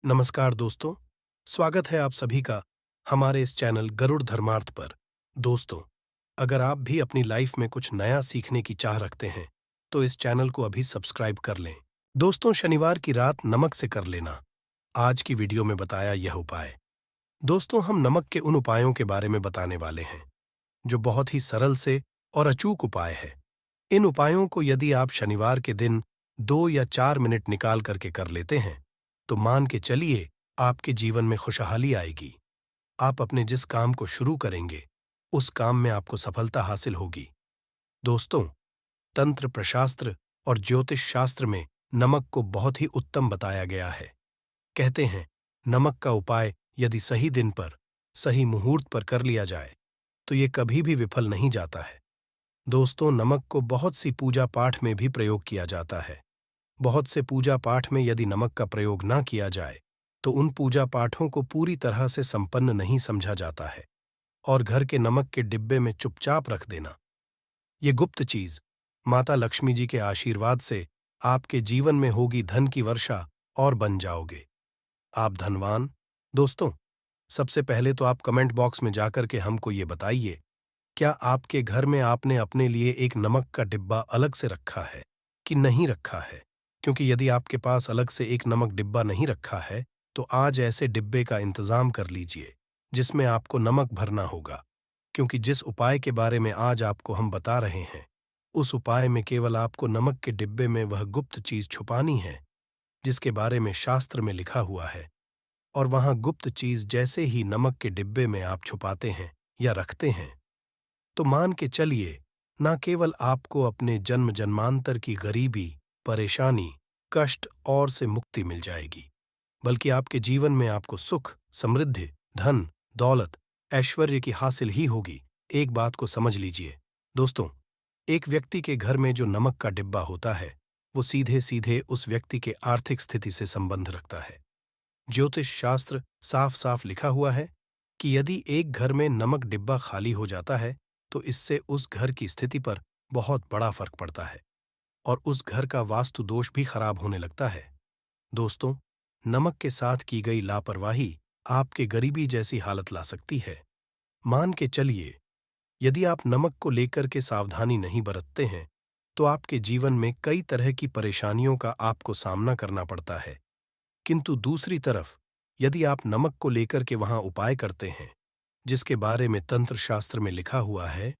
नमस्कार दोस्तों, स्वागत है आप सभी का हमारे इस चैनल गरुड़ धर्मार्थ पर। दोस्तों, अगर आप भी अपनी लाइफ में कुछ नया सीखने की चाह रखते हैं, तो इस चैनल को अभी सब्सक्राइब कर लें। दोस्तों, शनिवार की रात नमक से कर लेना, आज की वीडियो में बताया यह उपाय। दोस्तों, हम नमक के उन उपायों के बारे में बताने वाले हैं, जो बहुत ही सरल से और अचूक उपाय है। इन उपायों को यदि आप शनिवार के दिन 2 या 4 मिनट निकाल करके कर लेते हैं, तो मान के चलिए आपके जीवन में खुशहाली आएगी। आप अपने जिस काम को शुरू करेंगे, उस काम में आपको सफलता हासिल होगी। दोस्तों, तंत्र प्रशास्त्र और ज्योतिष शास्त्र में नमक को बहुत ही उत्तम बताया गया है। कहते हैं, नमक का उपाय यदि सही दिन पर, सही मुहूर्त पर कर लिया जाए, तो ये कभी भी विफल नहीं जाता है। दोस्तों, नमक को बहुत सी पूजा पाठ में भी प्रयोग किया जाता है। बहुत से पूजा पाठ में यदि नमक का प्रयोग ना किया जाए, तो उन पूजा पाठों को पूरी तरह से संपन्न नहीं समझा जाता है और घर के नमक के डिब्बे में चुपचाप रख देना। ये गुप्त चीज माता लक्ष्मी जी के आशीर्वाद से आपके जीवन में होगी धन की वर्षा और बन जाओगे आप धनवान। दोस्तों, सबसे पहले तो आप कमेंट बॉक्स में जाकर के हमको ये बताइए, क्या आपके घर में आपने अपने लिए एक नमक का डिब्बा अलग से रखा है कि नहीं रखा है? क्योंकि यदि आपके पास अलग से एक नमक डिब्बा नहीं रखा है, तो आज ऐसे डिब्बे का इंतजाम कर लीजिए, जिसमें आपको नमक भरना होगा। क्योंकि जिस उपाय के बारे में आज आपको हम बता रहे हैं, उस उपाय में केवल आपको नमक के डिब्बे में वह गुप्त चीज छुपानी है, जिसके बारे में शास्त्र में लिखा हुआ है। और वहां गुप्त चीज जैसे ही नमक के डिब्बे में आप छुपाते हैं या रखते हैं, तो मान के चलिए, न केवल आपको अपने जन्म जन्मांतर की गरीबी, परेशानी, कष्ट और से मुक्ति मिल जाएगी, बल्कि आपके जीवन में आपको सुख, समृद्धि, धन, दौलत, ऐश्वर्य की हासिल ही होगी। एक बात को समझ लीजिए दोस्तों, एक व्यक्ति के घर में जो नमक का डिब्बा होता है, वो सीधे सीधे उस व्यक्ति के आर्थिक स्थिति से संबंध रखता है। ज्योतिष शास्त्र साफ साफ लिखा हुआ है कि यदि एक घर में नमक डिब्बा खाली हो जाता है, तो इससे उस घर की स्थिति पर बहुत बड़ा फर्क पड़ता है और उस घर का वास्तु दोष भी खराब होने लगता है। दोस्तों, नमक के साथ की गई लापरवाही आपके गरीबी जैसी हालत ला सकती है। मान के चलिए, यदि आप नमक को लेकर के सावधानी नहीं बरतते हैं, तो आपके जीवन में कई तरह की परेशानियों का आपको सामना करना पड़ता है। किंतु दूसरी तरफ, यदि आप नमक को लेकर के वहां उपाय करते हैं, जिसके बारे में तंत्र शास्त्र में लिखा हुआ है,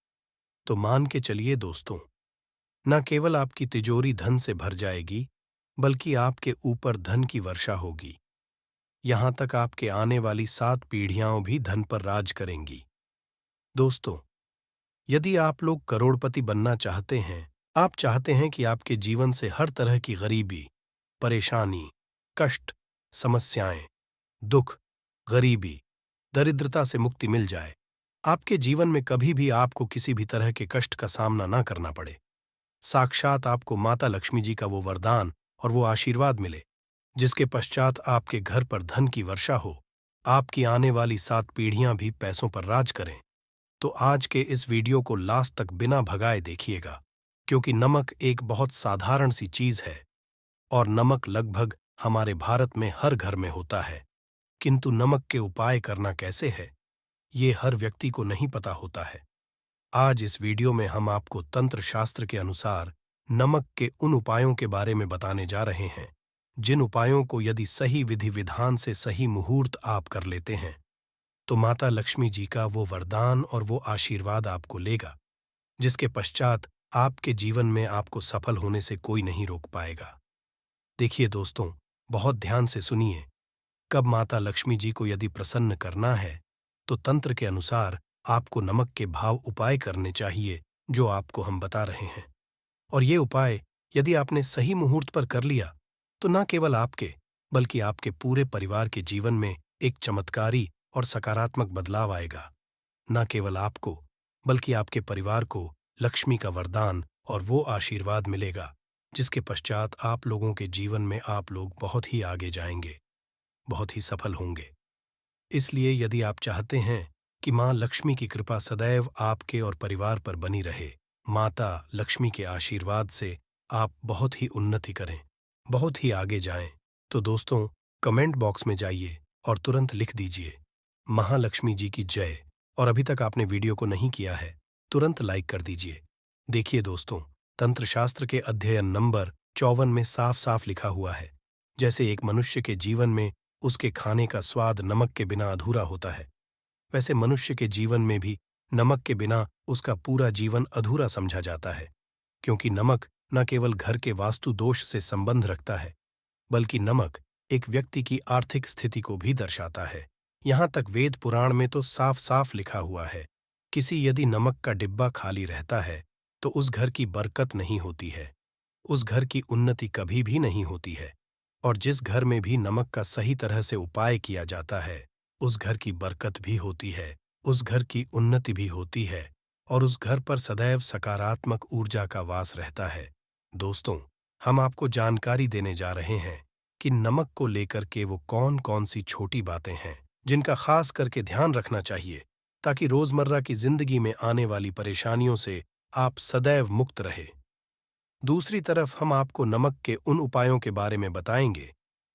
तो मान के चलिए दोस्तों, न केवल आपकी तिजोरी धन से भर जाएगी, बल्कि आपके ऊपर धन की वर्षा होगी। यहां तक आपके आने वाली 7 पीढ़ियां भी धन पर राज करेंगी। दोस्तों, यदि आप लोग करोड़पति बनना चाहते हैं, आप चाहते हैं कि आपके जीवन से हर तरह की गरीबी, परेशानी, कष्ट, समस्याएं, दुख, गरीबी, दरिद्रता से मुक्ति मिल जाए, आपके जीवन में कभी भी आपको किसी भी तरह के कष्ट का सामना ना करना पड़े, साक्षात आपको माता लक्ष्मी जी का वो वरदान और वो आशीर्वाद मिले, जिसके पश्चात आपके घर पर धन की वर्षा हो, आपकी आने वाली 7 पीढ़ियां भी पैसों पर राज करें, तो आज के इस वीडियो को लास्ट तक बिना भगाए देखिएगा। क्योंकि नमक एक बहुत साधारण सी चीज है और नमक लगभग हमारे भारत में हर घर में होता है, किंतु नमक के उपाय करना कैसे है, ये हर व्यक्ति को नहीं पता होता है। आज इस वीडियो में हम आपको तंत्र शास्त्र के अनुसार नमक के उन उपायों के बारे में बताने जा रहे हैं, जिन उपायों को यदि सही विधि विधान से सही मुहूर्त आप कर लेते हैं, तो माता लक्ष्मी जी का वो वरदान और वो आशीर्वाद आपको लेगा, जिसके पश्चात आपके जीवन में आपको सफल होने से कोई नहीं रोक पाएगा। देखिए दोस्तों, बहुत ध्यान से सुनिए। कब माता लक्ष्मी जी को यदि प्रसन्न करना है, तो तंत्र के अनुसार आपको नमक के भाव उपाय करने चाहिए, जो आपको हम बता रहे हैं। और ये उपाय यदि आपने सही मुहूर्त पर कर लिया, तो न केवल आपके, बल्कि आपके पूरे परिवार के जीवन में एक चमत्कारी और सकारात्मक बदलाव आएगा। न केवल आपको, बल्कि आपके परिवार को लक्ष्मी का वरदान और वो आशीर्वाद मिलेगा, जिसके पश्चात आप लोगों के जीवन में आप लोग बहुत ही आगे जाएंगे, बहुत ही सफल होंगे। इसलिए यदि आप चाहते हैं कि माँ लक्ष्मी की कृपा सदैव आपके और परिवार पर बनी रहे, माता लक्ष्मी के आशीर्वाद से आप बहुत ही उन्नति करें, बहुत ही आगे जाएं, तो दोस्तों, कमेंट बॉक्स में जाइए और तुरंत लिख दीजिए महालक्ष्मी जी की जय। और अभी तक आपने वीडियो को नहीं किया है, तुरंत लाइक कर दीजिए। देखिए दोस्तों, तंत्र शास्त्र के अध्ययन नंबर 54 में साफ साफ लिखा हुआ है, जैसे एक मनुष्य के जीवन में उसके खाने का स्वाद नमक के बिना अधूरा होता है, वैसे मनुष्य के जीवन में भी नमक के बिना उसका पूरा जीवन अधूरा समझा जाता है। क्योंकि नमक न केवल घर के वास्तु दोष से संबंध रखता है, बल्कि नमक एक व्यक्ति की आर्थिक स्थिति को भी दर्शाता है। यहाँ तक वेद पुराण में तो साफ साफ लिखा हुआ है, किसी यदि नमक का डिब्बा खाली रहता है तो उस घर की बरकत नहीं होती है, उस घर की उन्नति कभी भी नहीं होती है। और जिस घर में भी नमक का सही तरह से उपाय किया जाता है, उस घर की बरकत भी होती है, उस घर की उन्नति भी होती है और उस घर पर सदैव सकारात्मक ऊर्जा का वास रहता है। दोस्तों, हम आपको जानकारी देने जा रहे हैं कि नमक को लेकर के वो कौन कौन सी छोटी बातें हैं जिनका खास करके ध्यान रखना चाहिए, ताकि रोजमर्रा की जिंदगी में आने वाली परेशानियों से आप सदैव मुक्त रहे। दूसरी तरफ हम आपको नमक के उन उपायों के बारे में बताएंगे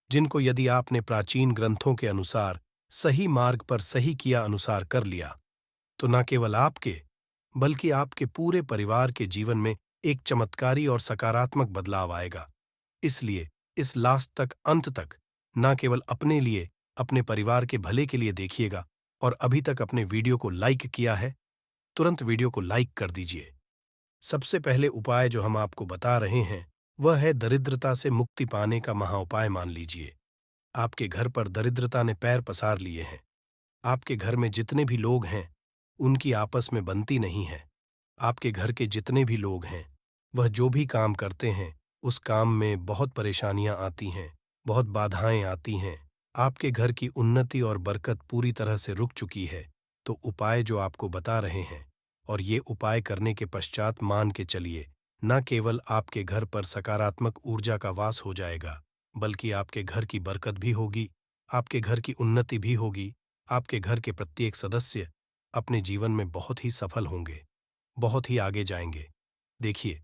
जिनको यदि आपने प्राचीन ग्रंथों के अनुसार सही मार्ग पर सही किया अनुसार कर लिया, तो न केवल आपके बल्कि आपके पूरे परिवार के जीवन में एक चमत्कारी और सकारात्मक बदलाव आएगा। इसलिए इस लास्ट तक अंत तक न केवल अपने लिए, अपने परिवार के भले के लिए देखिएगा, और अभी तक अपने वीडियो को लाइक किया है, तुरंत वीडियो को लाइक कर दीजिए। सबसे पहले उपाय जो हम आपको बता रहे हैं वह है दरिद्रता से मुक्ति पाने का महाउपाय। मान लीजिए आपके घर पर दरिद्रता ने पैर पसार लिए हैं, आपके घर में जितने भी लोग हैं उनकी आपस में बनती नहीं है, आपके घर के जितने भी लोग हैं वह जो भी काम करते हैं उस काम में बहुत परेशानियां आती हैं, बहुत बाधाएं आती हैं, आपके घर की उन्नति और बरकत पूरी तरह से रुक चुकी है। तो उपाय जो आपको बता रहे हैं, और ये उपाय करने के पश्चात मान के चलिए न केवल आपके घर पर सकारात्मक ऊर्जा का वास हो जाएगा, बल्कि आपके घर की बरकत भी होगी, आपके घर की उन्नति भी होगी, आपके घर के प्रत्येक सदस्य अपने जीवन में बहुत ही सफल होंगे, बहुत ही आगे जाएंगे। देखिए,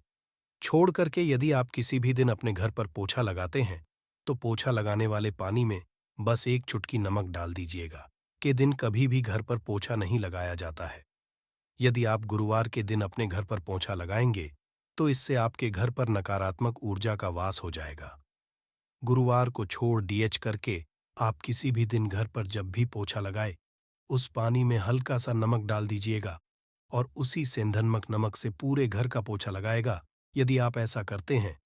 छोड़ करके यदि आप किसी भी दिन अपने घर पर पोछा लगाते हैं, तो पोछा लगाने वाले पानी में बस एक चुटकी नमक डाल दीजिएगा। के दिन कभी भी घर पर पोछा नहीं लगाया जाता है। यदि आप गुरुवार के दिन अपने घर पर पोछा लगाएंगे, तो इससे आपके घर पर नकारात्मक ऊर्जा का वास हो जाएगा। गुरुवार को छोड़ डीएच करके आप किसी भी दिन घर पर जब भी पोछा लगाए, उस पानी में हल्का सा नमक डाल दीजिएगा और उसी सेंधनमक नमक से पूरे घर का पोछा लगाएगा। यदि आप ऐसा करते हैं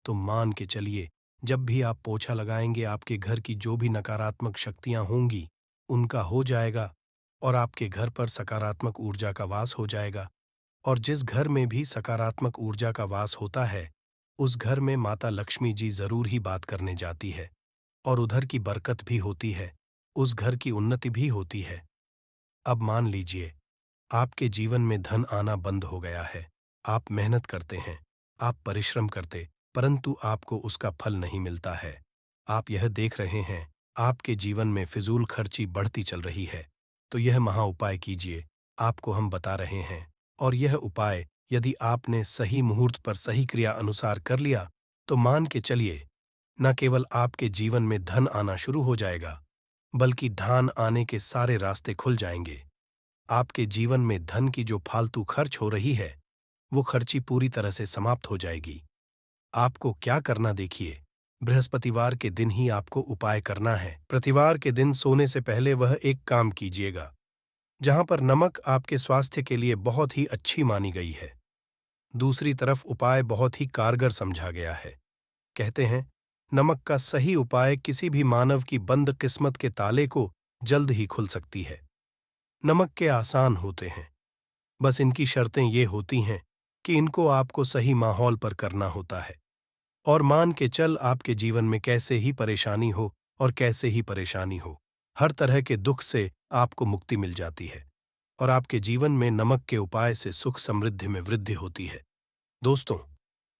तो मान के चलिए जब भी आप पोछा लगाएंगे आपके घर की जो भी नकारात्मक शक्तियां होंगी उनका हो जाएगा और आपके घर पर सकारात्मक ऊर्जा का वास हो जाएगा। और जिस घर में भी सकारात्मक ऊर्जा का वास होता है उस घर में माता लक्ष्मी जी जरूर ही बात करने जाती है और उधर की बरकत भी होती है, उस घर की उन्नति भी होती है। अब मान लीजिए आपके जीवन में धन आना बंद हो गया है, आप मेहनत करते हैं, आप परिश्रम करते, परंतु आपको उसका फल नहीं मिलता है। आप यह देख रहे हैं आपके जीवन में फिजूल खर्ची बढ़ती चल रही है, तो यह महा उपाय कीजिए, आपको हम बता रहे हैं। और यह उपाय यदि आपने सही मुहूर्त पर सही क्रिया अनुसार कर लिया तो मान के चलिए न केवल आपके जीवन में धन आना शुरू हो जाएगा, बल्कि धान आने के सारे रास्ते खुल जाएंगे। आपके जीवन में धन की जो फालतू खर्च हो रही है वो खर्ची पूरी तरह से समाप्त हो जाएगी। आपको क्या करना देखिए, बृहस्पतिवार के दिन ही आपको उपाय करना है। प्रतिवार के दिन सोने से पहले वह एक काम कीजिएगा जहां पर नमक आपके स्वास्थ्य के लिए बहुत ही अच्छी मानी गई है। दूसरी तरफ उपाय बहुत ही कारगर समझा गया है। कहते हैं नमक का सही उपाय किसी भी मानव की बंद किस्मत के ताले को जल्द ही खुल सकती है। नमक के आसान होते हैं, बस इनकी शर्तें ये होती हैं कि इनको आपको सही माहौल पर करना होता है। और मान के चल आपके जीवन में कैसे ही परेशानी हो और कैसे ही परेशानी हो, हर तरह के दुख से आपको मुक्ति मिल जाती है और आपके जीवन में नमक के उपाय से सुख समृद्धि में वृद्धि होती है। दोस्तों,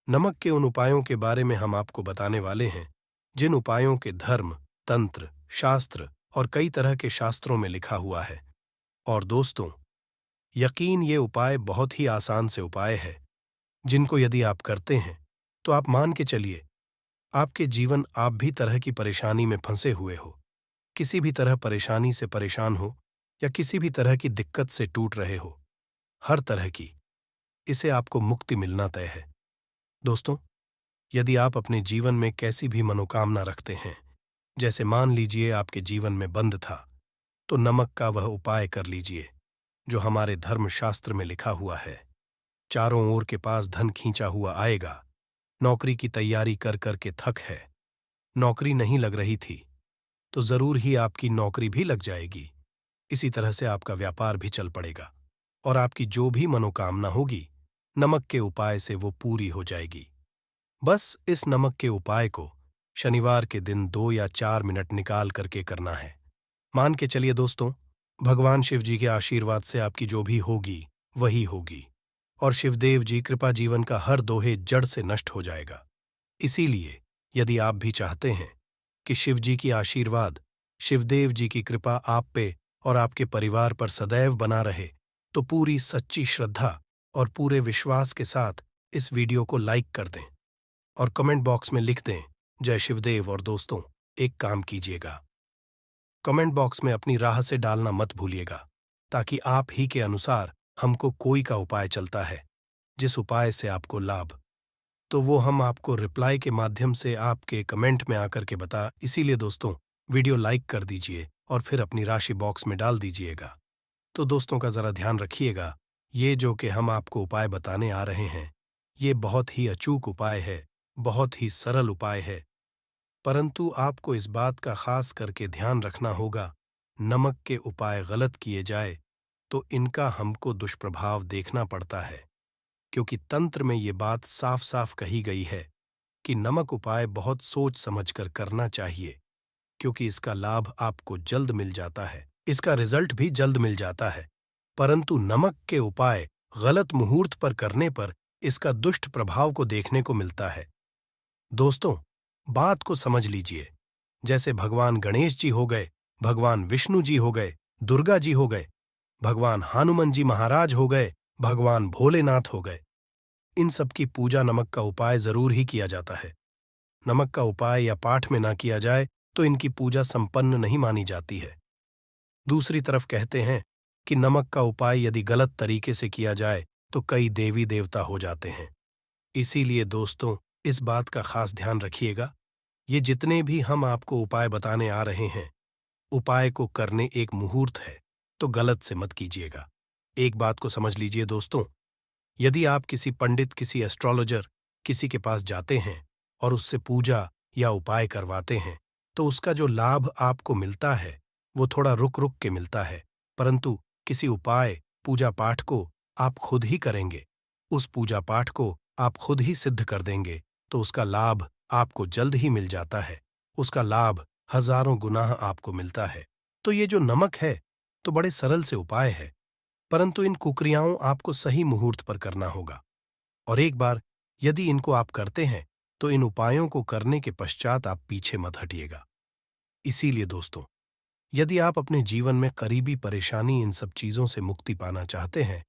नमक के उन उपायों के बारे में हम आपको बताने वाले हैं जिन उपायों के धर्म, तंत्र, शास्त्र और कई तरह के शास्त्रों में लिखा हुआ है। और दोस्तों, यकीन ये उपाय बहुत ही आसान से उपाय है जिनको यदि आप करते हैं तो आप मान के चलिए आपके जीवन आप भी तरह की परेशानी में फंसे हुए हो, किसी भी तरह परेशानी से परेशान हो या किसी भी तरह की दिक्कत से टूट रहे हो, हर तरह की, इसे आपको मुक्ति मिलना तय है। दोस्तों, यदि आप अपने जीवन में कैसी भी मनोकामना रखते हैं, जैसे मान लीजिए आपके जीवन में बंद था, तो नमक का वह उपाय कर लीजिए जो हमारे धर्मशास्त्र में लिखा हुआ है। चारों ओर के पास धन खींचा हुआ आएगा। नौकरी की तैयारी कर कर के थक है, नौकरी नहीं लग रही थी, तो जरूर ही आपकी नौकरी भी लग जाएगी। इसी तरह से आपका व्यापार भी चल पड़ेगा और आपकी जो भी मनोकामना होगी, नमक के उपाय से वो पूरी हो जाएगी। बस इस नमक के उपाय को शनिवार के दिन 2 या 4 मिनट निकाल करके करना है। मान के चलिए दोस्तों, भगवान शिव जी के आशीर्वाद से आपकी जो भी होगी वही होगी और शिवदेव जी कृपा जीवन का हर दोहे जड़ से नष्ट हो जाएगा। इसीलिए यदि आप भी चाहते हैं कि शिव जी की आशीर्वाद, शिवदेव जी की कृपा आप पे और आपके परिवार पर सदैव बना रहे, तो पूरी सच्ची श्रद्धा और पूरे विश्वास के साथ इस वीडियो को लाइक कर दें और कमेंट बॉक्स में लिख दें जय शिवदेव। और दोस्तों, एक काम कीजिएगा, कमेंट बॉक्स में अपनी राह से डालना मत भूलिएगा, ताकि आप ही के अनुसार हमको कोई का उपाय चलता है जिस उपाय से आपको लाभ, तो वो हम आपको रिप्लाई के माध्यम से आपके कमेंट में आकर के बता। इसीलिए दोस्तों, वीडियो लाइक कर दीजिए और फिर अपनी राशि बॉक्स में डाल दीजिएगा। तो दोस्तों का जरा ध्यान रखिएगा, ये जो कि हम आपको उपाय बताने आ रहे हैं, ये बहुत ही अचूक उपाय है, बहुत ही सरल उपाय है, परंतु आपको इस बात का खास करके ध्यान रखना होगा, नमक के उपाय गलत किए जाए तो इनका हमको दुष्प्रभाव देखना पड़ता है, क्योंकि तंत्र में ये बात साफ साफ कही गई है कि नमक उपाय बहुत सोच समझकर करना चाहिए, क्योंकि इसका लाभ आपको जल्द मिल जाता है, इसका रिजल्ट भी जल्द मिल जाता है। परंतु नमक के उपाय गलत मुहूर्त पर करने पर इसका दुष्ट प्रभाव को देखने को मिलता है। दोस्तों, बात को समझ लीजिए, जैसे भगवान गणेश जी हो गए, भगवान विष्णु जी हो गए, दुर्गा जी हो गए, भगवान हनुमान जी महाराज हो गए, भगवान भोलेनाथ हो गए, इन सब की पूजा नमक का उपाय जरूर ही किया जाता है। नमक का उपाय या पाठ में ना किया जाए तो इनकी पूजा संपन्न नहीं मानी जाती है। दूसरी तरफ कहते हैं कि नमक का उपाय यदि गलत तरीके से किया जाए तो कई देवी देवता हो जाते हैं। इसीलिए दोस्तों, इस बात का खास ध्यान रखिएगा, ये जितने भी हम आपको उपाय बताने आ रहे हैं, उपाय को करने एक मुहूर्त है, तो गलत से मत कीजिएगा। एक बात को समझ लीजिए दोस्तों, यदि आप किसी पंडित, किसी एस्ट्रोलॉजर, किसी के पास जाते हैं और उससे पूजा या उपाय करवाते हैं, तो उसका जो लाभ आपको मिलता है वो थोड़ा रुक रुक के मिलता है, परंतु किसी उपाय, पूजा पाठ को आप खुद ही करेंगे, उस पूजा पाठ को आप खुद ही सिद्ध कर देंगे, तो उसका लाभ आपको जल्द ही मिल जाता है, उसका लाभ हजारों गुना आपको मिलता है। तो ये जो नमक है तो बड़े सरल से उपाय है, परंतु इन कुक्रियाओं आपको सही मुहूर्त पर करना होगा। और एक बार यदि इनको आप करते हैं तो इन उपायों को करने के पश्चात आप पीछे मत हटिएगा। इसीलिए दोस्तों, यदि आप अपने जीवन में करीबी परेशानी, इन सब चीजों से मुक्ति पाना चाहते हैं,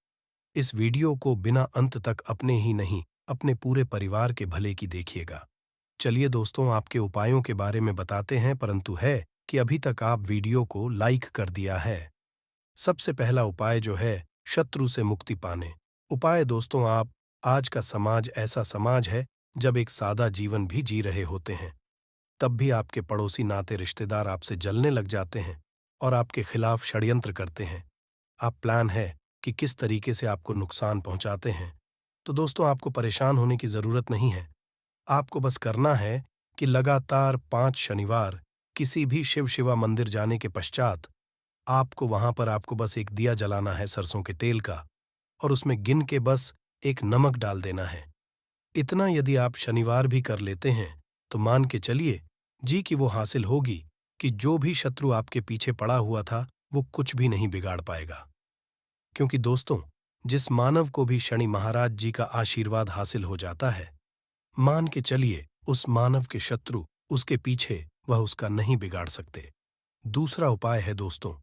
इस वीडियो को बिना अंत तक अपने ही नहीं, अपने पूरे परिवार के भले की देखिएगा। चलिए दोस्तों, आपके उपायों के बारे में बताते हैं, परंतु है कि अभी तक आप वीडियो को लाइक कर दिया है। सबसे पहला उपाय जो है शत्रु से मुक्ति पाने। उपाय दोस्तों, आप, आज का समाज ऐसा समाज है जब एक सादा जीवन भी जी रहे होते हैं, तब भी आपके पड़ोसी, नाते रिश्तेदार आपसे जलने लग जाते हैं और आपके खिलाफ षड्यंत्र करते हैं। आप प्लान है कि किस तरीके से आपको नुकसान पहुंचाते हैं। तो दोस्तों, आपको परेशान होने की जरूरत नहीं है। आपको बस करना है कि लगातार 5 शनिवार किसी भी शिव शिवा मंदिर जाने के पश्चात आपको वहां पर आपको बस एक दिया जलाना है सरसों के तेल का, और उसमें गिन के बस एक नमक डाल देना है। इतना यदि आप शनिवार भी कर लेते हैं तो मान के चलिए जी कि वो हासिल होगी कि जो भी शत्रु आपके पीछे पड़ा हुआ था वो कुछ भी नहीं बिगाड़ पाएगा। क्योंकि दोस्तों, जिस मानव को भी शनि महाराज जी का आशीर्वाद हासिल हो जाता है, मान के चलिए उस मानव के शत्रु उसके पीछे वह उसका नहीं बिगाड़ सकते। दूसरा उपाय है दोस्तों,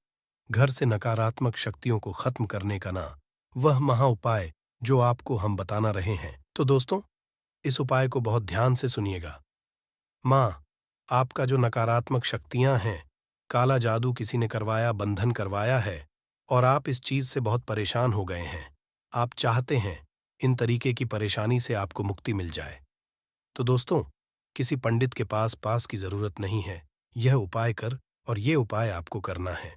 घर से नकारात्मक शक्तियों को खत्म करने का ना वह महा उपाय जो आपको हम बताना रहे हैं। तो दोस्तों, इस उपाय को बहुत ध्यान से सुनिएगा। माँ, आपका जो नकारात्मक शक्तियाँ हैं, काला जादू किसी ने करवाया, बंधन करवाया है और आप इस चीज़ से बहुत परेशान हो गए हैं। आप चाहते हैं इन तरीके की परेशानी से आपको मुक्ति मिल जाए। तो दोस्तों, किसी पंडित के पास की ज़रूरत नहीं है। यह उपाय कर और ये उपाय आपको करना है।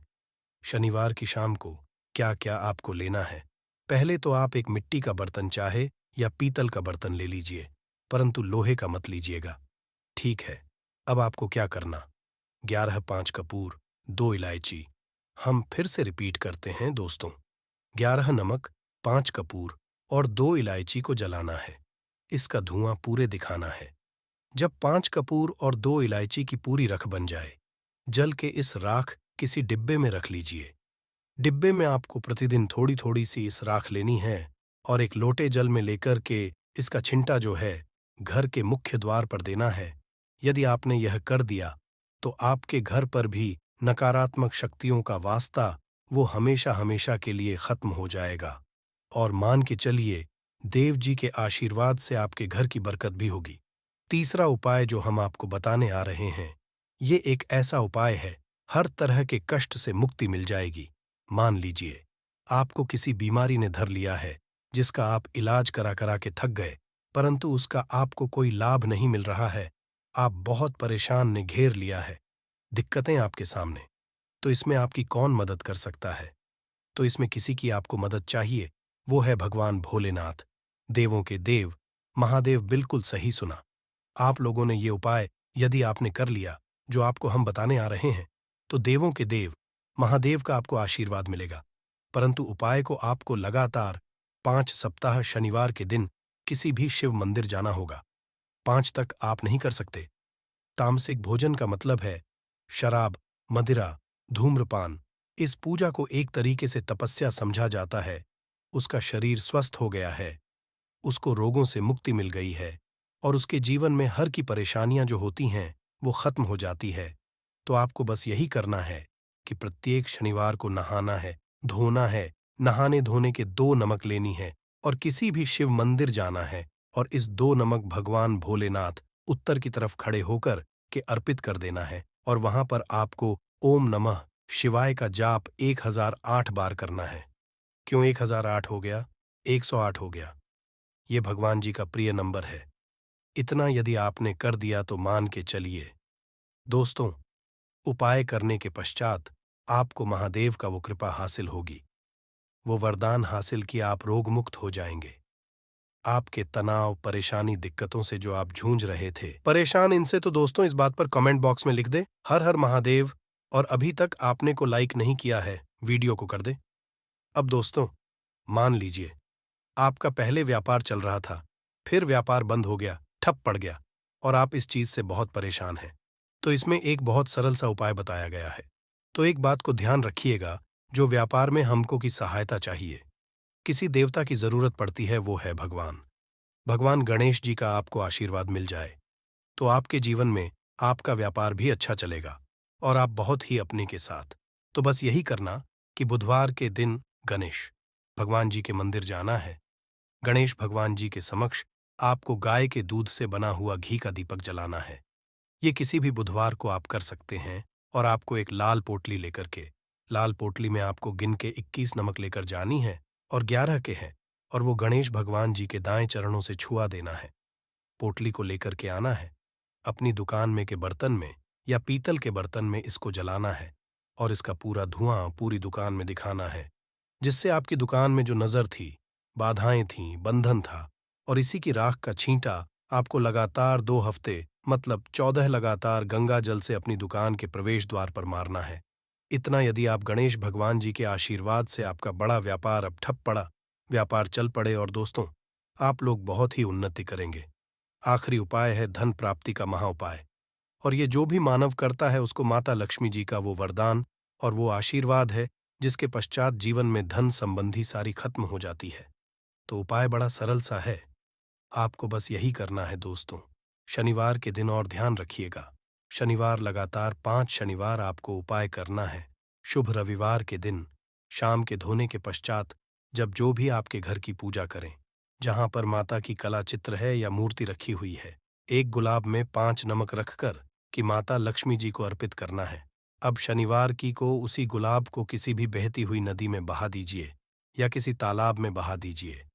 शनिवार की शाम को क्या-क्या आपको लेना है। पहले तो आप एक मिट्टी का बर्तन चाहे या पीतल का बर्तन ले लीजिए, परंतु लोहे का मत लीजिएगा। ठीक है, अब आपको क्या करना? 11 5 कपूर, 2 इलायची। हम फिर से रिपीट करते हैं दोस्तों। 11 नमक, 5 कपूर और 2 इलायची को जलाना है। इसका धुआं पूरे दिखाना है। जब 5 कपूर और 2 इलायची की पूरी रख बन जाए, जल के इस राख किसी डिब्बे में रख लीजिए। डिब्बे में आपको प्रतिदिन थोड़ी-थोड़ी सी इस राख लेनी है और एक लोटे जल में लेकर के इसका छिंटा जो है, घर के मुख्य द्वार पर देना है। यदि आपने यह कर दिया, तो आपके घर पर भी नकारात्मक शक्तियों का वास्ता वो हमेशा-हमेशा के लिए खत्म हो जाएगा। और मान के चलिए, देव जी के आशीर्वाद से आपके घर की बरकत भी होगी। तीसरा उपाय जो हम आपको बताने आ रहे हैं, ये एक ऐसा उपाय है, हर तरह के कष्ट से मुक्ति मिल जाएगी। मान लीजिए, आपको किसी बीमारी ने धर लिया है, जिसका आप इलाज करा-करा के थक गए, परंतु उसका आपको कोई लाभ नहीं मिल रहा है। आप बहुत परेशान ने घेर लिया है, दिक्कतें आपके सामने। तो इसमें आपकी कौन मदद कर सकता है? तो इसमें किसी की आपको मदद चाहिए, वो है भगवान भोलेनाथ, देवों के देव, महादेव। बिल्कुल सही सुना। आप लोगों ने ये उपाय यदि आपने कर लिया, जो आपको हम बताने आ रहे हैं, तो देवों के देव, महादेव का आपको आशीर्वाद मिलेगा। परंतु उपाय को आपको लगातार 5 सप्ताह शनिवार के दिन किसी भी शिव मंदिर जाना होगा। 5 तक आप नहीं कर सकते। तामसिक भोजन का मतलब है शराब, मदिरा, धूम्रपान। इस पूजा को एक तरीके से तपस्या समझा जाता है। उसका शरीर स्वस्थ हो गया है, उसको रोगों से मुक्ति मिल गई है और उसके जीवन में हर की परेशानियां जो होती हैं, वो खत्म हो जाती है। तो आपको बस यही करना है कि प्रत्येक शनिवार को नहाना है, धोना है, नहाने धोने के 2 नमक लेनी है और किसी भी शिव मंदिर जाना है और इस 2 नमक भगवान भोलेनाथ उत्तर की तरफ खड़े होकर के अर्पित कर देना है और वहां पर आपको ओम नमः शिवाय का जाप 1008 बार करना है। क्यों 1008 हो गया? 108 हो गया। ये भगवान जी का प्रिय नंबर है। इतना यदि आपने कर दिया तो मान के चलिए दोस्तों, उपाय करने के पश्चात आपको महादेव का वो कृपा हासिल होगी, वो वरदान हासिल कि आप रोग मुक्त हो जाएंगे। आपके तनाव, परेशानी, दिक्कतों से जो आप जूझ रहे थे, परेशान इनसे, तो दोस्तों इस बात पर कमेंट बॉक्स में लिख दे हर हर महादेव। और अभी तक आपने को लाइक नहीं किया है, वीडियो को कर दे। अब दोस्तों, मान लीजिए आपका पहले व्यापार चल रहा था, फिर व्यापार बंद हो गया, ठप पड़ गया और आप इस चीज से बहुत परेशान हैं। तो इसमें एक बहुत सरल सा उपाय बताया गया है। तो एक बात को ध्यान रखिएगा, जो व्यापार में हमको की सहायता चाहिए, किसी देवता की जरूरत पड़ती है, वो है भगवान। भगवान गणेश जी का आपको आशीर्वाद मिल जाए, तो आपके जीवन में आपका व्यापार भी अच्छा चलेगा और आप बहुत ही अपने के साथ। तो बस यही करना कि बुधवार के दिन गणेश भगवान जी के मंदिर जाना है। गणेश भगवान जी के समक्ष आपको गाय के दूध से बना हुआ घी का दीपक जलाना है। ये किसी भी बुधवार को आप कर सकते हैं और आपको एक लाल पोटली लेकर के, लाल पोटली में आपको गिन के 21 नमक लेकर जानी है और 11 के हैं और वो गणेश भगवान जी के दाएं चरणों से छुआ देना है। पोटली को लेकर के आना है, अपनी दुकान में के बर्तन में या पीतल के बर्तन में इसको जलाना है और इसका पूरा धुआं पूरी दुकान में दिखाना है, जिससे आपकी दुकान में जो नजर थी, बाधाएं थीं, बंधन था, और इसी की राख का छींटा आपको लगातार 2 हफ्ते मतलब 14 लगातार गंगा जल से अपनी दुकान के प्रवेश द्वार पर मारना है। इतना यदि आप गणेश भगवान जी के आशीर्वाद से आपका बड़ा व्यापार अब ठप पड़ा, व्यापार चल पड़े और दोस्तों, आप लोग बहुत ही उन्नति करेंगे। आखिरी उपाय है धन प्राप्ति का महाउपाय, और ये जो भी मानव करता है उसको माता लक्ष्मी जी का वो वरदान और वो आशीर्वाद है, जिसके पश्चात जीवन में धन संबंधी सारी खत्म हो जाती है। तो उपाय बड़ा सरल सा है, आपको बस यही करना है दोस्तों। शनिवार के दिन और ध्यान रखिएगा, शनिवार लगातार 5 शनिवार आपको उपाय करना है। शुभ रविवार के दिन शाम के धोने के पश्चात जब जो भी आपके घर की पूजा करें, जहां पर माता की कला चित्र है या मूर्ति रखी हुई है, एक गुलाब में 5 नमक रखकर कि माता लक्ष्मी जी को अर्पित करना है। अब शनिवार की को उसी गुलाब को किसी भी बहती हुई नदी में बहा दीजिए या किसी तालाब में बहा दीजिए।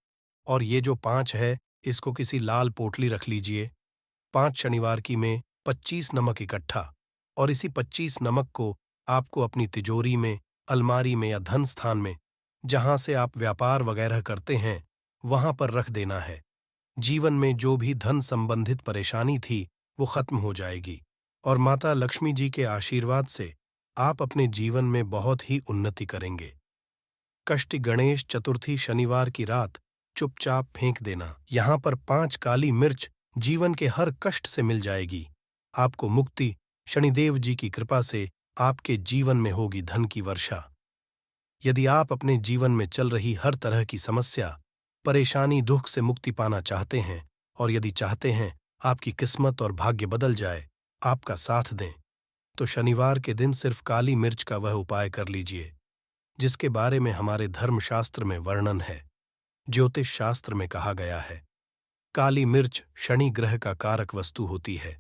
और ये जो 5 है, इसको किसी लाल पोटली रख लीजिए। 5 शनिवार की में 25 नमक इकट्ठा, और इसी 25 नमक को आपको अपनी तिजोरी में, अलमारी में या धन स्थान में, जहां से आप व्यापार वगैरह करते हैं, वहां पर रख देना है। जीवन में जो भी धन संबंधित परेशानी थी, वो खत्म हो जाएगी और माता लक्ष्मी जी के आशीर्वाद से आप अपने जीवन में बहुत ही उन्नति करेंगे। कष्ट गणेश चतुर्थी शनिवार की रात चुपचाप फेंक देना। यहाँ पर 5 काली मिर्च जीवन के हर कष्ट से मिल जाएगी। आपको मुक्ति शनिदेव जी की कृपा से आपके जीवन में होगी धन की वर्षा। यदि आप अपने जीवन में चल रही हर तरह की समस्या, परेशानी, दुख से मुक्ति पाना चाहते हैं और यदि चाहते हैं आपकी किस्मत और भाग्य बदल जाए, आपका साथ दें, तो शनिवार के दिन सिर्फ काली मिर्च का वह उपाय कर लीजिए जिसके बारे में हमारे धर्मशास्त्र में वर्णन है, ज्योतिष शास्त्र में कहा गया है। काली मिर्च शनि ग्रह का कारक वस्तु होती है।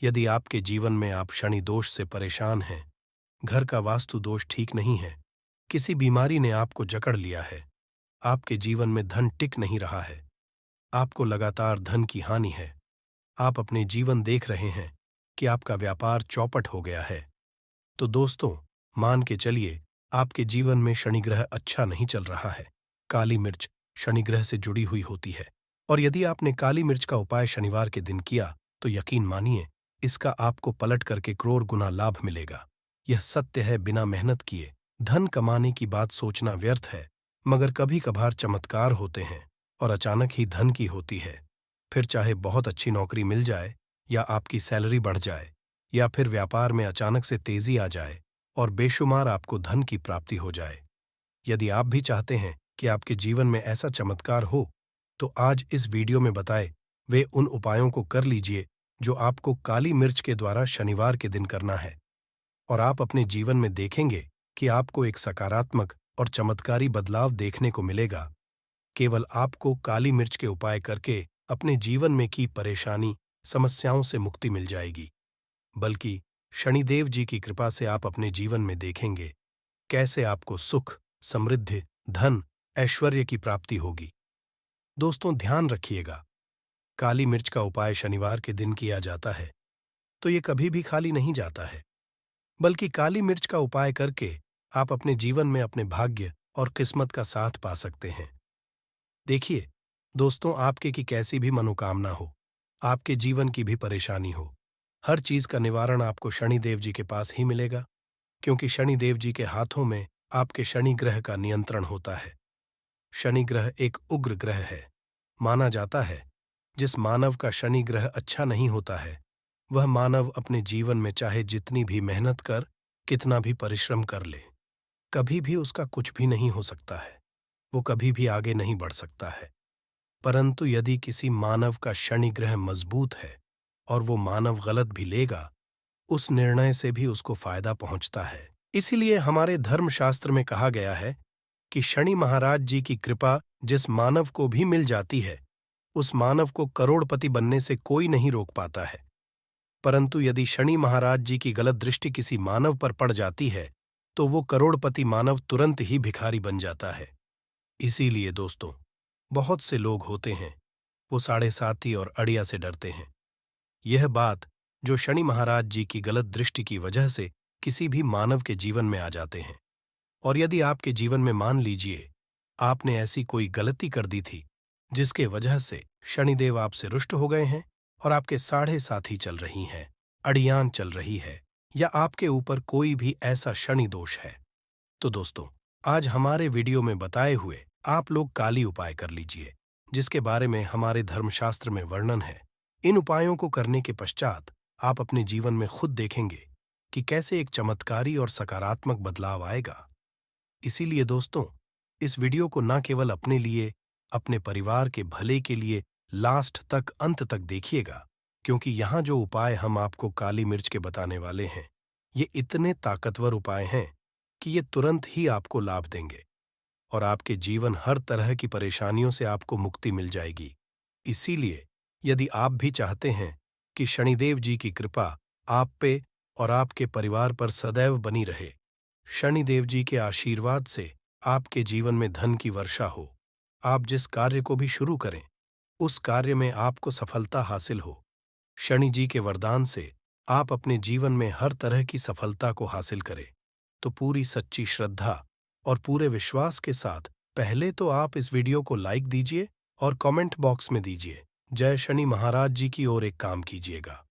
यदि आपके जीवन में आप शनि दोष से परेशान हैं, घर का वास्तु दोष ठीक नहीं है, किसी बीमारी ने आपको जकड़ लिया है, आपके जीवन में धन टिक नहीं रहा है, आपको लगातार धन की हानि है, आप अपने जीवन देख रहे हैं कि आपका व्यापार चौपट हो गया है, तो दोस्तों, मान के चलिए आपके जीवन में शनि ग्रह अच्छा नहीं चल रहा है। काली मिर्च शनि ग्रह से जुड़ी हुई होती है और यदि आपने काली मिर्च का उपाय शनिवार के दिन किया तो यकीन मानिए इसका आपको पलट करके करोड़ गुना लाभ मिलेगा। यह सत्य है, बिना मेहनत किए धन कमाने की बात सोचना व्यर्थ है, मगर कभी कभार चमत्कार होते हैं और अचानक ही धन की होती है। फिर चाहे बहुत अच्छी नौकरी मिल जाए या आपकी सैलरी बढ़ जाए या फिर व्यापार में अचानक से तेजी आ जाए और बेशुमार आपको धन की प्राप्ति हो जाए। यदि आप भी चाहते हैं कि आपके जीवन में ऐसा चमत्कार हो, तो आज इस वीडियो में बताए वे उन उपायों को कर लीजिए जो आपको काली मिर्च के द्वारा शनिवार के दिन करना है और आप अपने जीवन में देखेंगे कि आपको एक सकारात्मक और चमत्कारी बदलाव देखने को मिलेगा। केवल आपको काली मिर्च के उपाय करके अपने जीवन में की परेशानी, समस्याओं से मुक्ति मिल जाएगी, बल्कि शनिदेव जी की कृपा से आप अपने जीवन में देखेंगे कैसे आपको सुख, समृद्धि, धन, ऐश्वर्य की प्राप्ति होगी। दोस्तों, ध्यान रखिएगा, काली मिर्च का उपाय शनिवार के दिन किया जाता है तो ये कभी भी खाली नहीं जाता है, बल्कि काली मिर्च का उपाय करके आप अपने जीवन में अपने भाग्य और किस्मत का साथ पा सकते हैं। देखिए दोस्तों, आपके की कैसी भी मनोकामना हो, आपके जीवन की भी परेशानी हो, हर चीज का निवारण आपको शनिदेव जी के पास ही मिलेगा, क्योंकि शनिदेव जी के हाथों में आपके शनि ग्रह का नियंत्रण होता है। शनि ग्रह एक उग्र ग्रह है। माना जाता है जिस मानव का शनि ग्रह अच्छा नहीं होता है, वह मानव अपने जीवन में चाहे जितनी भी मेहनत कर, कितना भी परिश्रम कर ले, कभी भी उसका कुछ भी नहीं हो सकता है, वो कभी भी आगे नहीं बढ़ सकता है। परंतु यदि किसी मानव का शनि ग्रह मजबूत है और वो मानव गलत भी लेगा, उस निर्णय से भी उसको फायदा पहुंचता है। इसीलिए हमारे धर्मशास्त्र में कहा गया है कि शनि महाराज जी की कृपा जिस मानव को भी मिल जाती है, उस मानव को करोड़पति बनने से कोई नहीं रोक पाता है। परंतु यदि शनि महाराज जी की गलत दृष्टि किसी मानव पर पड़ जाती है, तो वो करोड़पति मानव तुरंत ही भिखारी बन जाता है। इसीलिए दोस्तों, बहुत से लोग होते हैं, वो साढ़े साती और अड़िया से डरते हैं। यह बात जो शनि महाराज जी की गलत दृष्टि की वजह से किसी भी मानव के जीवन में आ जाते हैं। और यदि आपके जीवन में मान लीजिए आपने ऐसी कोई गलती कर दी थी जिसके वजह से शनिदेव आपसे रुष्ट हो गए हैं और आपके साढ़े साथी चल रही हैं, अड़ियान चल रही है, या आपके ऊपर कोई भी ऐसा शनि दोष है, तो दोस्तों, आज हमारे वीडियो में बताए हुए आप लोग काली उपाय कर लीजिए, जिसके बारे में हमारे धर्मशास्त्र में वर्णन है। इन उपायों को करने के पश्चात आप अपने जीवन में खुद देखेंगे कि कैसे एक चमत्कारी और सकारात्मक बदलाव आएगा। इसीलिए दोस्तों, इस वीडियो को न केवल अपने लिए, अपने परिवार के भले के लिए लास्ट तक, अंत तक देखिएगा, क्योंकि यहाँ जो उपाय हम आपको काली मिर्च के बताने वाले हैं, ये इतने ताकतवर उपाय हैं कि ये तुरंत ही आपको लाभ देंगे और आपके जीवन हर तरह की परेशानियों से आपको मुक्ति मिल जाएगी। इसीलिए यदि आप भी चाहते हैं कि शनिदेव जी की कृपा आप पे और आपके परिवार पर सदैव बनी रहे। शनिदेव जी के आशीर्वाद से आपके जीवन में धन की वर्षा हो। आप जिस कार्य को भी शुरू करें, उस कार्य में आपको सफलता हासिल हो। शनि जी के वरदान से आप अपने जीवन में हर तरह की सफलता को हासिल करें। तो पूरी सच्ची श्रद्धा और पूरे विश्वास के साथ पहले तो आप इस वीडियो को लाइक दीजिए और कमेंट बॉक्स में दीजिए जय शनि महाराज जी की ओर एक काम कीजिएगा।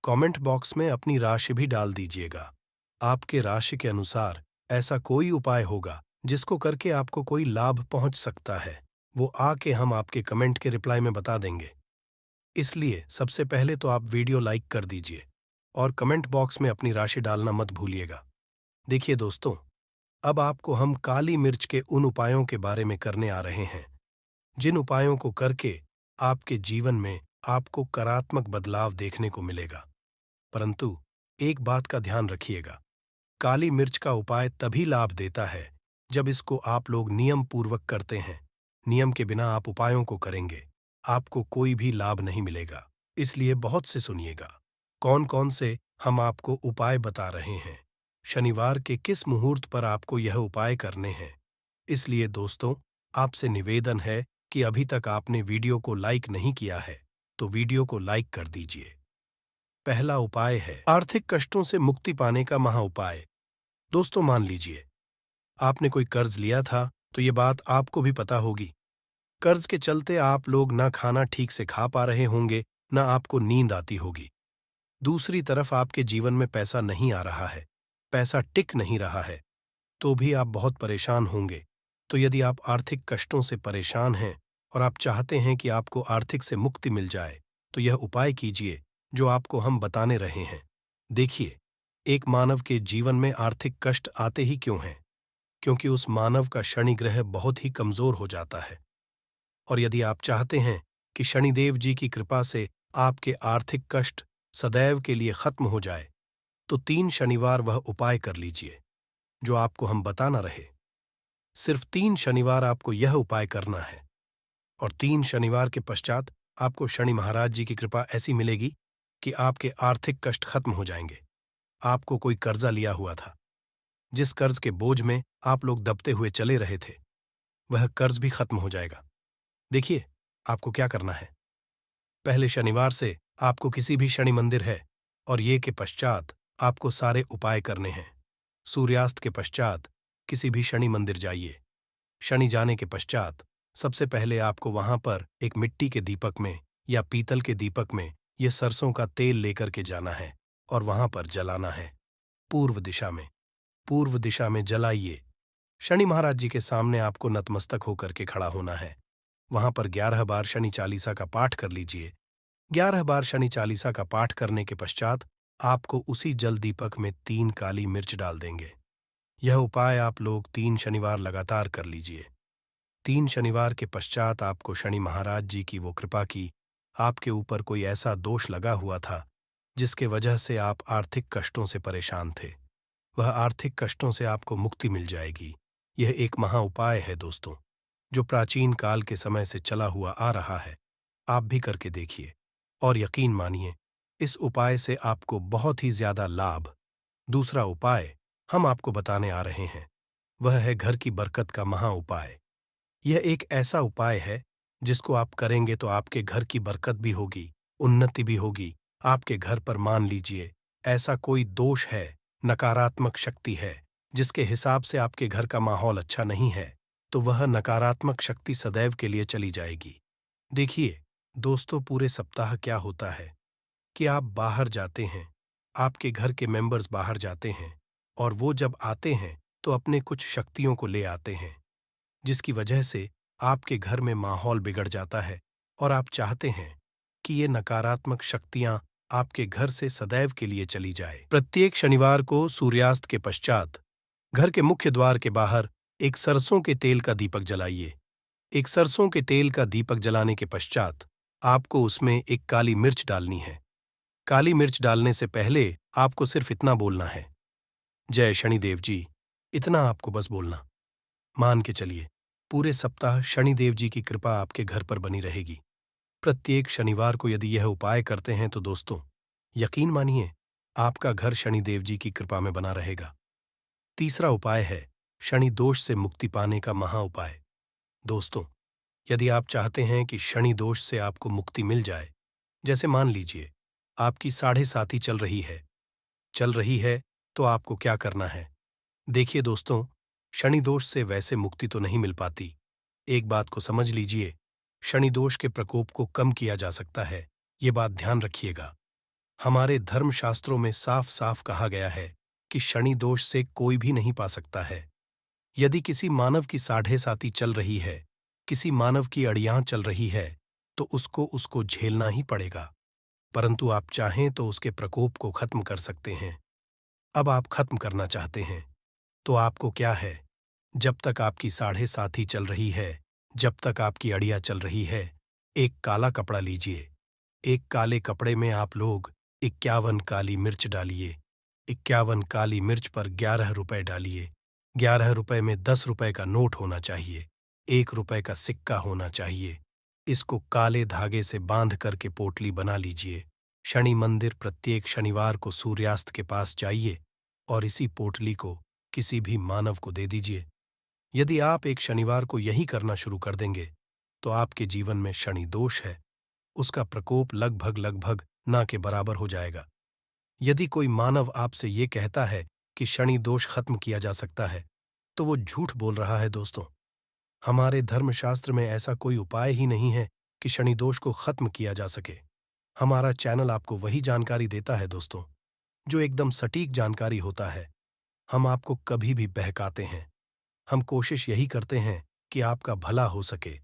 कमेंट बॉक्स में अपनी राशि भी डाल दीजिएगा। आपके राशि के अनुसार ऐसा कोई उपाय होगा जिसको करके आपको कोई लाभ पहुंच सकता है, वो आके हम आपके कमेंट के रिप्लाई में बता देंगे। इसलिए सबसे पहले तो आप वीडियो लाइक कर दीजिए और कमेंट बॉक्स में अपनी राशि डालना मत भूलिएगा। देखिए दोस्तों, अब आपको हम काली मिर्च के उन उपायों के बारे में करने आ रहे हैं जिन उपायों को करके आपके जीवन में आपको सकारात्मक बदलाव देखने को मिलेगा। परंतु एक बात का ध्यान रखिएगा, काली मिर्च का उपाय तभी लाभ देता है जब इसको आप लोग नियम पूर्वक करते हैं। नियम के बिना आप उपायों को करेंगे, आपको कोई भी लाभ नहीं मिलेगा। इसलिए बहुत से सुनिएगा कौन कौन से हम आपको उपाय बता रहे हैं, शनिवार के किस मुहूर्त पर आपको यह उपाय करने हैं। इसलिए दोस्तों, आपसे निवेदन है कि अभी तक आपने वीडियो को लाइक नहीं किया है तो वीडियो को लाइक कर दीजिए। पहला उपाय है आर्थिक कष्टों से मुक्ति पाने का महा उपाय। दोस्तों मान लीजिए आपने कोई कर्ज लिया था तो ये बात आपको भी पता होगी। कर्ज के चलते आप लोग ना खाना ठीक से खा पा रहे होंगे, ना आपको नींद आती होगी। दूसरी तरफ आपके जीवन में पैसा नहीं आ रहा है, पैसा टिक नहीं रहा है, तो भी आप बहुत परेशान होंगे। तो यदि आप आर्थिक कष्टों से परेशान हैं और आप चाहते हैं कि आपको आर्थिक से मुक्ति मिल जाए, तो यह उपाय कीजिए जो आपको हम बताने रहे हैं। देखिए, एक मानव के जीवन में आर्थिक कष्ट आते ही क्यों हैं? क्योंकि उस मानव का शनि ग्रह बहुत ही कमजोर हो जाता है। और यदि आप चाहते हैं कि शनिदेव जी की कृपा से आपके आर्थिक कष्ट सदैव के लिए खत्म हो जाए, तो 3 शनिवार वह उपाय कर लीजिए जो आपको हम बताना रहे। सिर्फ 3 शनिवार आपको यह उपाय करना है और 3 शनिवार के पश्चात आपको शनि महाराज जी की कृपा ऐसी मिलेगी कि आपके आर्थिक कष्ट खत्म हो जाएंगे। आपको कोई कर्जा लिया हुआ था, जिस कर्ज के बोझ में आप लोग दबते हुए चले रहे थे, वह कर्ज भी खत्म हो जाएगा। देखिए, आपको क्या करना है। पहले शनिवार से आपको किसी भी शनि मंदिर है और ये के पश्चात आपको सारे उपाय करने हैं। सूर्यास्त के पश्चात किसी भी शनि मंदिर जाइए। शनि जाने के पश्चात सबसे पहले आपको वहां पर एक मिट्टी के दीपक में या पीतल के दीपक में ये सरसों का तेल लेकर के जाना है और वहां पर जलाना है। पूर्व दिशा में, पूर्व दिशा में जलाइए। शनि महाराज जी के सामने आपको नतमस्तक होकर के खड़ा होना है। वहां पर 11 बार शनि चालीसा का पाठ कर लीजिए। 11 बार शनि चालीसा का पाठ करने के पश्चात आपको उसी जल दीपक में 3 काली मिर्च डाल देंगे। यह उपाय आप लोग 3 शनिवार लगातार कर लीजिए। 3 शनिवार के पश्चात आपको शनि महाराज जी की वो कृपा की आपके ऊपर कोई ऐसा दोष लगा हुआ था जिसके वजह से आप आर्थिक कष्टों से परेशान थे, वह आर्थिक कष्टों से आपको मुक्ति मिल जाएगी। यह एक महा उपाय है दोस्तों, जो प्राचीन काल के समय से चला हुआ आ रहा है। आप भी करके देखिए और यकीन मानिए, इस उपाय से आपको बहुत ही ज्यादा लाभ। दूसरा उपाय हम आपको बताने आ रहे हैं, वह है घर की बरकत का महा उपाय। यह एक ऐसा उपाय है जिसको आप करेंगे तो आपके घर की बरकत भी होगी, उन्नति भी होगी। आपके घर पर मान लीजिए ऐसा कोई दोष है, नकारात्मक शक्ति है, जिसके हिसाब से आपके घर का माहौल अच्छा नहीं है, तो वह नकारात्मक शक्ति सदैव के लिए चली जाएगी। देखिए दोस्तों, पूरे सप्ताह क्या होता है कि आप बाहर जाते हैं, आपके घर के मेंबर्स बाहर जाते हैं और वो जब आते हैं तो अपने कुछ शक्तियों को ले आते हैं, जिसकी वजह से आपके घर में माहौल बिगड़ जाता है और आप चाहते हैं कि ये नकारात्मक शक्तियां आपके घर से सदैव के लिए चली जाए। प्रत्येक शनिवार को सूर्यास्त के पश्चात घर के मुख्य द्वार के बाहर एक सरसों के तेल का दीपक जलाइए। एक सरसों के तेल का दीपक जलाने के पश्चात आपको उसमें एक काली मिर्च डालनी है। काली मिर्च डालने से पहले आपको सिर्फ इतना बोलना है, जय शनिदेव जी। इतना आपको बस बोलना। मान के चलिए पूरे सप्ताह शनिदेव जी की कृपा आपके घर पर बनी रहेगी। प्रत्येक शनिवार को यदि यह उपाय करते हैं तो दोस्तों, यकीन मानिए, आपका घर शनिदेव जी की कृपा में बना रहेगा। तीसरा उपाय है शनि दोष से मुक्ति पाने का महा उपाय। दोस्तों, यदि आप चाहते हैं कि शनि दोष से आपको मुक्ति मिल जाए, जैसे मान लीजिए आपकी साढ़े साती चल रही है, तो आपको क्या करना है? देखिए दोस्तों, शनि दोष से वैसे मुक्ति तो नहीं मिल पाती। एक बात को समझ लीजिए, शनि दोष के प्रकोप को कम किया जा सकता है, ये बात ध्यान रखिएगा। हमारे धर्मशास्त्रों में साफ साफ कहा गया है कि शनि दोष से कोई भी नहीं पा सकता है। यदि किसी मानव की साढ़े साती चल रही है, किसी मानव की अड़ियां चल रही है, तो उसको उसको झेलना ही पड़ेगा। परंतु आप चाहें तो उसके प्रकोप को खत्म कर सकते हैं। अब आप खत्म करना चाहते हैं, तो आपको क्या है, जब तक आपकी साढ़े साथी चल रही है, जब तक आपकी अड़िया चल रही है, एक काला कपड़ा लीजिए। एक काले कपड़े में आप लोग 51 काली मिर्च डालिए। 51 काली मिर्च पर 11 रुपए डालिए। 11 रुपए में 10 रुपए का नोट होना चाहिए। 1 रुपए का सिक्का होना चाहिए। इसको काले धागे से बांध करके पोटली बना लीजिए। शनि मंदिर प्रत्येक शनिवार को सूर्यास्त के पास जाइए और इसी पोटली को किसी भी मानव को दे दीजिए। यदि आप एक शनिवार को यही करना शुरू कर देंगे, तो आपके जीवन में शनि दोष है, उसका प्रकोप लगभग लगभग ना के बराबर हो जाएगा। यदि कोई मानव आपसे ये कहता है कि शनि दोष खत्म किया जा सकता है, तो वो झूठ बोल रहा है दोस्तों। हमारे धर्मशास्त्र में ऐसा कोई उपाय ही नहीं है कि शनि दोष को खत्म किया जा सके। हमारा चैनल आपको वही जानकारी देता है दोस्तों, जो एकदम सटीक जानकारी होता है। हम आपको कभी भी बहकाते हैं। हम कोशिश यही करते हैं कि आपका भला हो सके।